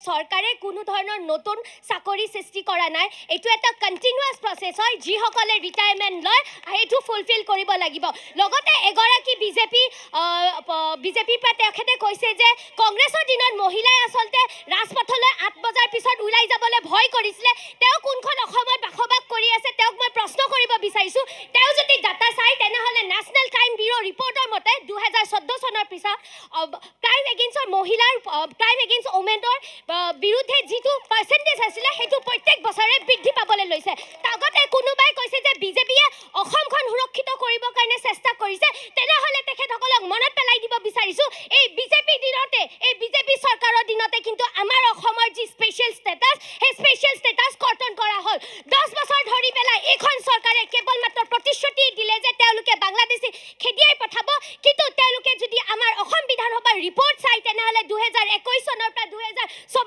চৰকাৰে কোনো ধৰণৰ নতুন চাকৰি সৃষ্টি কৰা নাই। এইটো এটা কণ্টিনিউয়াছ প্ৰচেছ হয়, যিসকলে ৰিটায়াৰমেণ্ট লয় সেইটো ফুলফিল কৰিব লাগিব। লগতে এগৰাকী বিজেপিৰ পৰা তেখেতে কৈছে যে কংগ্ৰেছৰ দিনত মহিলাই আচলতে ৰাজপথলৈ ৮ বজাৰ পিছত ওলাই যাবলৈ ভয় কৰিছিলে। তেওঁ কোনখন অসমত বসবাস কৰি আছে তেওঁক মই প্ৰশ্ন কৰিব বিচাৰিছোঁ। তেওঁ যদি ডাটা চাই তেনেহ'লে নেশ্যনেল ক্ৰাইম ব্যুৰ' ৰিপৰ্টৰ মতে 2014 চনৰ পিছত ক্ৰাইম এগেইনষ্টৰ মহিলাৰ ক্ৰাইম এগেইনষ্ট ওমেনৰ বিৰুদ্ধে যিটো পাৰ্চেণ্টেজ আছিলে সেইটো প্ৰত্যেক বছৰে বৃদ্ধি পাবলৈ লৈছে। আগতে কোনোবাই কৈছে যে বিজেপিয়ে অসমখন সুৰক্ষিত কৰিবৰ কাৰণে চেষ্টা কৰিছে, তেনেহ'লে তেখেতসকলক মনত পেলাই দিব বিচাৰিছোঁ এই বিজেপি দিনতে, এই বিজেপি চৰকাৰৰ দিনতে কিন্তু আমাৰ অসমৰ যি স্পেচিয়েল ষ্টেটাছ সেই স্পেচিয়েল ষ্টেটাছ কৰ্তন কৰা হ'ল। 10 বছৰ ধৰি পেলাই এইখন চৰকাৰে কেৱল মাত্ৰ প্ৰতিশ্ৰুতি দিলে যে তেওঁলোকে বাংলাদেশী খেদিয়াই পঠাব, কিন্তু তেওঁলোকে যদি আমাৰ অসম বিধানসভাৰ ৰিপৰ্ট চাই তেনেহ'লে 2021 চনৰ পৰা 2024